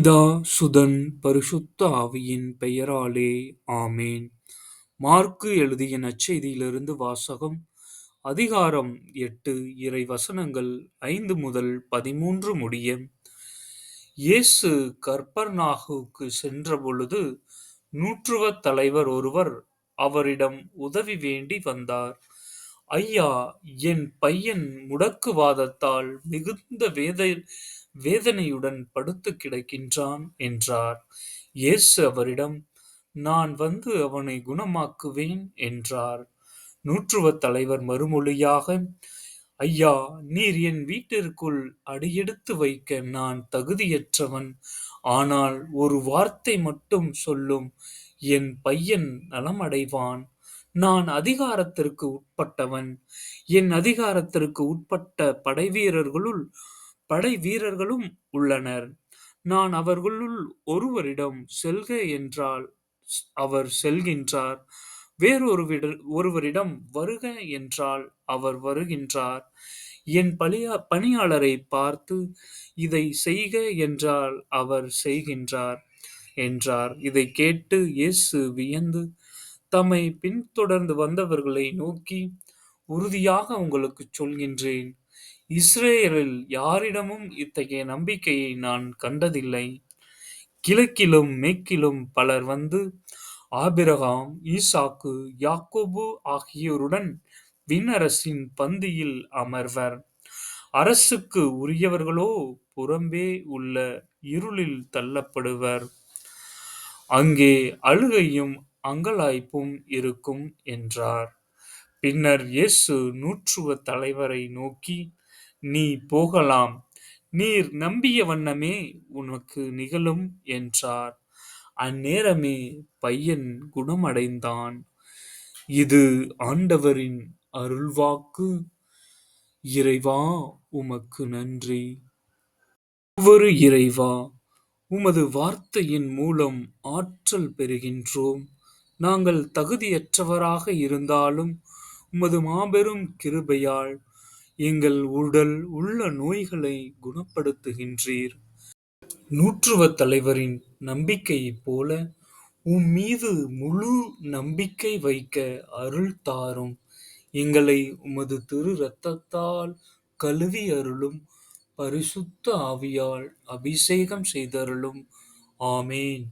பிதா, சுதன், பரிசுத்த ஆவியின் பெயராலே ஆமேன். மாற்கு எழுதிய நற்செய்தியிலிருந்து வாசகம். அதிகாரம் 8, இறை வசனங்கள் 5 முதல் 13 முடிய. இயேசு கப்பர்நாகுவுக்கு சென்றபொழுது, நூற்றுவத் தலைவர் ஒருவர் அவரிடம் உதவி வேண்டி வந்தார். ஐயா, என் பையன் முடக்குவாதத்தால் மிகுந்த வேதனையுடன் படுத்து கிடக்கின்றான் என்றார். இயேசு அவரிடம், நான் வந்து அவனை குணமாக்குவேன் என்றார். நூற்றுவத் தலைவர் மறுமொழியாக, ஐயா, நீர் என் வீட்டிற்குள் அடியெடுத்து வைக்க நான் தகுதியற்றவன். ஆனால் ஒரு வார்த்தை மட்டும் சொல்லும், என் பையன் நலமடைவான். நான் அதிகாரத்திற்கு உட்பட்டவன். என் அதிகாரத்திற்கு உட்பட்ட படைவீரர்களும் உள்ளனர். நான் அவர்களுள் ஒருவரிடம் செல்க என்றால் அவர் செல்கின்றார். ஒருவரிடம் வருக என்றால் அவர் வருகின்றார். என் பணியாளரை பார்த்து இதை செய்க என்றால் அவர் செய்கின்றார் என்றார். இதை கேட்டு இயேசு வியந்து தம்மை பின்தொடர்ந்து வந்தவர்களை நோக்கி, உறுதியாக உங்களுக்கு சொல்கின்றேன், இஸ்ரேலில் யாரிடமும் இத்தகைய நம்பிக்கையை நான் கண்டதில்லை. கிழக்கிலும் மேற்கிலும் பலர் வந்து ஆபிரகாம், ஈசாக்கு, யாக்கோபு ஆகியோருடன் விண்ணரசின் பந்தியில் அமர்வர். அரசுக்கு உரியவர்களோ புறம்பே உள்ள இருளில் தள்ளப்படுவர். அங்கே அழுகையும் அங்கலாய்ப்பும் இருக்கும் என்றார். பின்னர் இயேசு நூற்றுவத் தலைவரை நோக்கி, நீ போகலாம், நீர் நம்பிய வண்ணமே உனக்கு நிகழும் என்றார். அந்நேரமே பையன் குணமடைந்தான். இது ஆண்டவரின் அருள்வாக்கு. இறைவா, உமக்கு நன்றி. ஒவ்வொரு இறைவா, உமது வார்த்தையின் மூலம் ஆற்றல் பெறுகின்றோம். நாங்கள் தகுதியற்றவராக இருந்தாலும் உமது மாபெரும் கிருபையால் எங்கள் உடல் உள்ள நோய்களை குணப்படுத்துகின்றீர். நூற்றுவத் தலைவரின் நம்பிக்கையைப் போல உம்மீது முழு நம்பிக்கை வைக்க அருள் தாரும். எங்களை உமது திரு இரத்தத்தால் கழுவி அருளும். பரிசுத்த ஆவியால் அபிஷேகம் செய்தருளும். ஆமேன்.